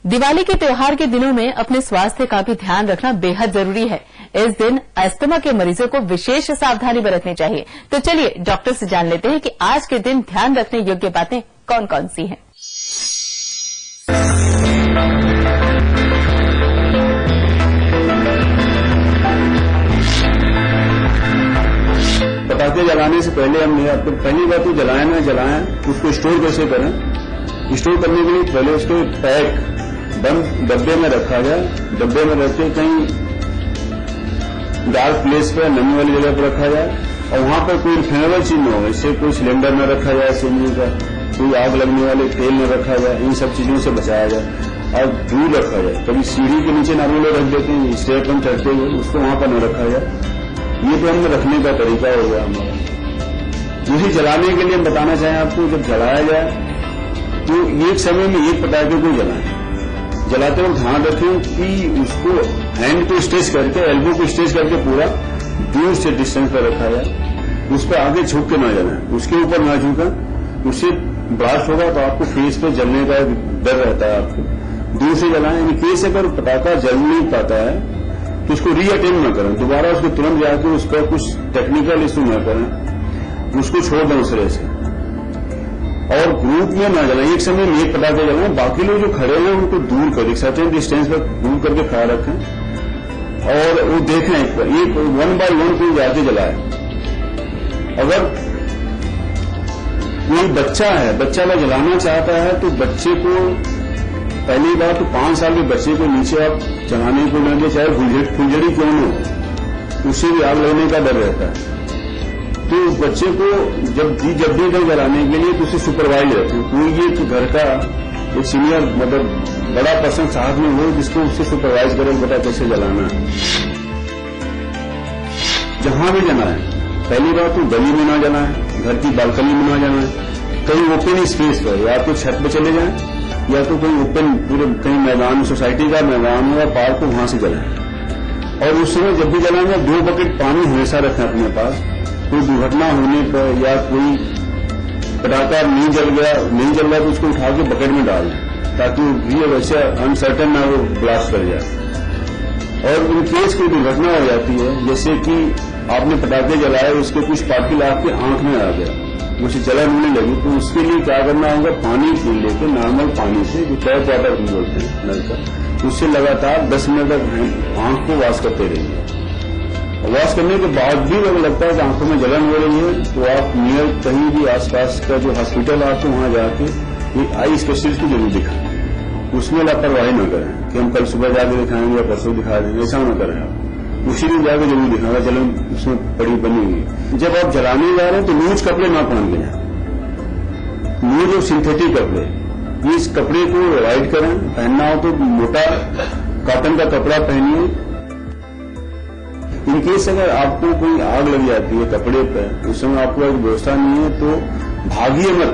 दिवाली के त्योहार के दिनों में अपने स्वास्थ्य का भी ध्यान रखना बेहद जरूरी है। इस दिन अस्थमा के मरीजों को विशेष सावधानी बरतनी चाहिए। तो चलिए डॉक्टर से जान लेते हैं कि आज के दिन ध्यान रखने योग्य बातें कौन कौन सी हैं। पटाखे जलाने से पहले हमने आपको पहली बात तो जलाएं ना जलाएं, उसको स्टोर कैसे करें। स्टोर करने के लिए पहले उसको पैक बंद डब्बे में रखा जाए। डब्बे में रख के कहीं डार्क प्लेस पर नमी वाली जगह पर रखा जाए और वहां पर कोई इन्फ्लेमेबल चीज न हो। इससे कोई सिलेंडर न रखा जाए, सीएनजी का कोई आग लगने वाले तेल न रखा जाए। इन सब चीजों से बचाया जाए और दूर रखा जाए। कभी सीढ़ी के नीचे नॉर्मल रख देते हैं, स्टेयर पर चढ़ते हुए उसको वहां पर न रखा जाए। ये तो हमने रखने का तरीका हो गया हमारा। दूसरी जलाने के लिए हम बताना चाहें आपको, जब जलाया जाए तो एक समय में एक पटाखे को जलाएं। जलाते वक्त ध्यान रखें कि उसको हैंड को स्ट्रेच करके, एल्बो को स्ट्रेच करके पूरा दूर से डिस्टेंस पर रखा जाए। उस पर आगे झुक के न जलाएं, उसके ऊपर न झुका, उससे ब्लास्ट होगा तो आपको फेस पे जलने का डर रहता है। आपको दूर से जलाएं। इन केस अगर पटाखा जल नहीं पाता है तो उसको रीअटेम्प्ट न करें, दोबारा उसको तुरंत जाकर उस पर कुछ टेक्निकल इश्यू न करें, उसको छोड़ दें उस तरह से। और ग्रुप में ना जलाएं, एक समय में एक पटाखे जलाएं। बाकी लोग जो खड़े हैं उनको दूर कर, सर्टेन डिस्टेंस पर दूर करके खड़ा रखें और वो देखें एक 1 बाय 1 कोई जाके जलाए। अगर कोई बच्चा है, बच्चा अगर जलाना चाहता है तो बच्चे को पहली बात तो 5 साल के बच्चे को नीचे आप जलाने को न दे, चाहे फुलझड़ी क्यों न हो, उससे भी आग लगने का डर रहता है। तो बच्चे को जब भी गए जलाने के लिए तो उसे सुपरवाइज रखें। कोई ये तो घर का एक सीनियर मतलब बड़ा पर्सन साथ में हो जिसको उससे सुपरवाइज करे, बेटा कैसे जलाना है। जहां भी जलाएं, पहली बात तो गली में ना जलाएं, घर की बालकनी में ना जलाएं, कहीं ओपन स्पेस पर, या तो छत पर चले जाएं या तो कहीं ओपन पूरे कहीं मैदान, सोसाइटी का मैदान हो या पार्क हो, वहां से जलाएं। और उस समय जब भी जलाएंगे 2 बकेट पानी हमेशा रखें अपने पास। कोई दुर्घटना होने पर या कोई पटाखा नहीं जल रहा तो उसको उठा के बकेट में डाल दें ताकि वो वैसे अनसर्टन ना वो ब्लास्ट कर जाए। और इन केस कोई दुर्घटना हो जाती है, जैसे कि आपने पटाखे जलाए, उसके कुछ पार्टिकल आपके आंख में आ गया, मुझे जलन होने लगी, तो उसके लिए क्या करना होगा, पानी पी लेके नॉर्मल पानी से, जो टैप वाटर बोलते हैं नल का, उससे लगातार 10 मिनट तक आंख को वॉश करते रहिए। वॉश करने के बाद भी अगर लगता है कि आंखों में जलन हो रही है तो आप नियर कहीं भी आसपास का जो हॉस्पिटल आपको वहां जाके एक आई स्पेशलिस्ट को जरूर दिखाएं। उसमें लापरवाही न करें कि हम कल सुबह जाके दिखाएंगे या परसों दिखा देंगे, ऐसा न करें। आप उसी दिन जाकर जरूर दिखाएंगे, जलन उसमें पड़ी बनी हुई है। जब आप जलाने जा रहे हैं तो लूज कपड़े ना पहन के जाए, लूज और सिंथेटिक कपड़े, इस कपड़े को अवॉइड करें। पहनना हो तो मोटा कॉटन का कपड़ा पहनिए। इन केस अगर आपको कोई आग लग जाती है कपड़े पर, उस समय आपको एक व्यवस्था नहीं है तो भागिए मत,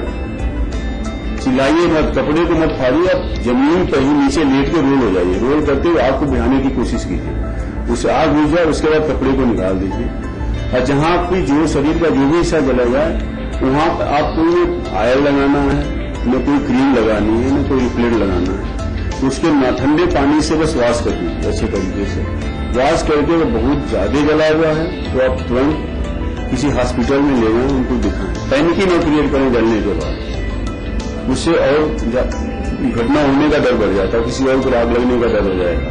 चिल्लाइए मत, कपड़े को मत फाड़िए, आप जमीन पर ही नीचे लेट के रोल हो जाइए। रोल करते हुए आग को बुझाने की कोशिश कीजिए। उससे आग बुझ जाए उसके बाद कपड़े को निकाल दीजिए। और जहां आपकी जो शरीर का जो भी हिस्सा जला जाए वहां पर आपको ऑयल लगाना है, न कोई क्रीम लगानी है, न कोई लिक्विड लगाना है। उसके ठंडे पानी से बस वॉश कर दीजिए अच्छे तरीके से। वॉश करके वो बहुत ज्यादा जला हुआ है तो आप तुरंत किसी हॉस्पिटल में ले जाएं, उनको दिखाएं। पैनिक न क्रिएट करें जलने के बाद, उससे और घटना होने का डर बढ़ जाता है, किसी और को आग लगने का डर हो जाएगा।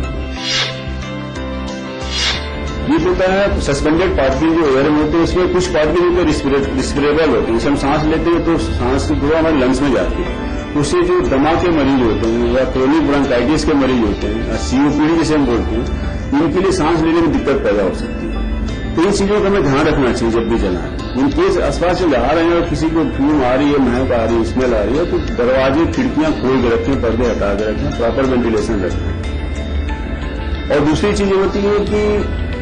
ये होता है सस्पेंडेड पार्टिकल जो एयर में होते हैं, उसमें कुछ पार्टिकल जो रिस्पिरेबल होते हैं, हम सांस लेते हैं तो सांस की धुआं हमारे लंग्स में जाती है। उससे जो दमा के मरीज होते हैं या क्रोनिक ब्रोंकाइटिस के मरीज होते हैं, सीओपीडी जिसे हम बोलते हैं, इनके लिए सांस लेने में दिक्कत पैदा हो सकती है। तो इन चीजों का हमें ध्यान रखना चाहिए जब भी जलाएं। इन केस आसपास से जा रहे हैं और किसी को फ्यूम आ रही है, महक आ रही है, स्मेल आ रही है, तो दरवाजे खिड़कियां खोल के रखें, पर्दे हटा के रखें, प्रॉपर वेंटिलेशन रखें। और दूसरी चीज होती है कि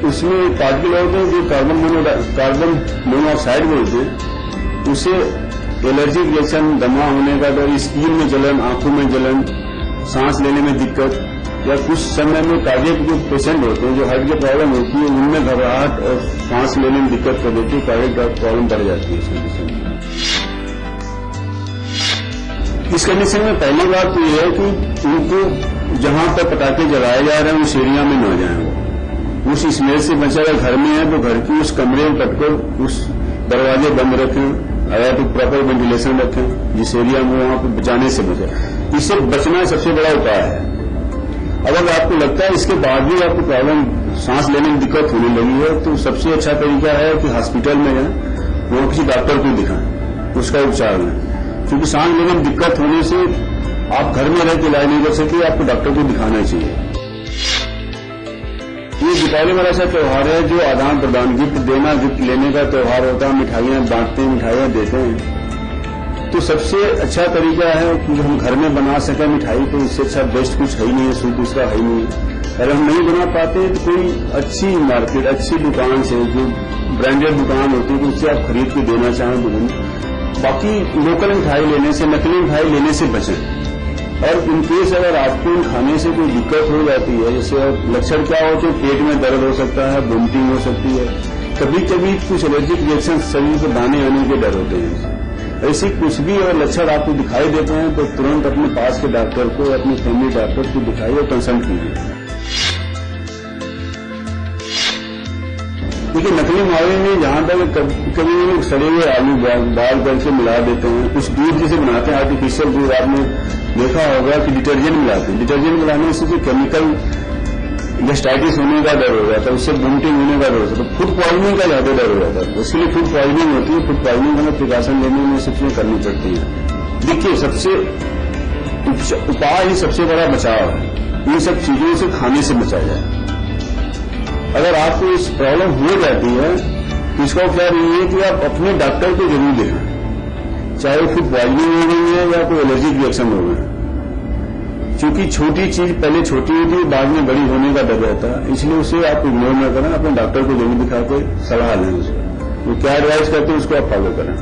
उसमें पार्टिकल होते हैं जो कार्बन मोनोऑक्साइड बोलते हैं, उससे एलर्जिक रिएक्शन, दमा होने का डर, स्किन में जलन, आंखों में जलन, सांस लेने में दिक्कत, या कुछ समय में कार्डियक जो पेशेंट होते हैं जो हार्ट की प्रॉब्लम होती है उनमें घबराहट और सांस लेने में दिक्कत कर देती है, कार्डियक प्रॉब्लम बढ़ जाती है इस कंडीशन में। इस कंडीशन में पहली बात तो यह है कि उनको जहां पर पटाखे जलाए जा रहे हैं उस एरिया में न जाए, वो उस स्मेल से बचे। अगर घर में है तो घर की उस कमरे में कटकर उस दरवाजे बंद रखें, अगर तो प्रॉपर वेंटिलेशन रखें जिस एरिया में वहां पर बचाने से बचे। इससे बचना सबसे बड़ा उपाय है। अगर आपको लगता है इसके बाद भी आपको प्रॉब्लम सांस लेने में दिक्कत होने लगी है तो सबसे अच्छा तरीका है कि हॉस्पिटल में जाएं, वहां किसी डॉक्टर को दिखाएं, उसका उपचार लें। क्योंकि सांस लेने में दिक्कत होने से आप घर में रह के इलाज नहीं कर सकते, आपको डॉक्टर को दिखाना चाहिए। ये दीपावली वाला ऐसा त्योहार है जो आदान प्रदान, गिफ्ट देना, गिफ्ट लेने का त्योहार होता है। मिठाइयां बांटते हैं, मिठाइयां देते हैं। तो सबसे अच्छा तरीका है कि हम घर में बना सकें मिठाई, तो इससे अच्छा बेस्ट कुछ है ही नहीं है, सूट दूसरा है ही नहीं है। अगर हम नहीं बना पाते तो कोई अच्छी मार्केट, अच्छी दुकान से, जो ब्रांडेड दुकान होती है तो उससे आप खरीद के देना चाहें दुल्हन। बाकी लोकल मिठाई लेने से, नकली मिठाई लेने से बचें। और इनकेस अगर आपको खाने से कोई दिक्कत हो जाती है, जैसे लक्षण क्या हो, तो पेट में दर्द हो सकता है, वोमिटिंग हो सकती है, कभी कभी कुछ एलर्जिक रिएक्शन, शरीर को दाने आने के डर होते हैं। ऐसी कुछ भी अगर लक्षण आपको दिखाई देते हैं तो तुरंत अपने पास के डॉक्टर को, अपने फैमिली डॉक्टर को दिखाइए और कंसल्ट कीजिए। देखिए, नकली मावे में जहां तक कभी लोग सड़े हुए आलू बाल करके मिला देते हैं, कुछ दूध जैसे बनाते हैं आर्टिफिशियल दूध, आपने देखा होगा कि डिटर्जेंट मिलाते हैं। डिटर्जेंट मिलाने से जो केमिकल गैस्ट्राइटिस होने का डर हो जाता है, उससे वोमिटिंग होने का डर हो जाता है, फूड पॉइजनिंग का ज्यादा डर हो जाता है। उसके लिए फूड पॉइजनिंग होती है। फूड पॉइजनिंग हमें प्रिकॉशन लेने में सब चीजें करनी पड़ती है। देखिए, सबसे उपाय ही सबसे बड़ा बचाव है। इन सब चीजों से खाने से बचा जाए। अगर आपको इस प्रॉब्लम हो जाती है तो इसका उपचार ये है कि आप अपने डॉक्टर को जरूर दिखाएं, चाहे वो फूड पॉइजनिंग हो गई है या कोई एलर्जिक रिएक्शन हो गया। क्योंकि छोटी चीज पहले छोटी होती है, बाद में बड़ी होने का डर रहता है, इसलिए उसे आप इग्नोर न करें, अपने डॉक्टर को जरूर दिखा के सलाह लें। उसको वो क्या एडवाइस करते हैं उसको आप फॉलो करें।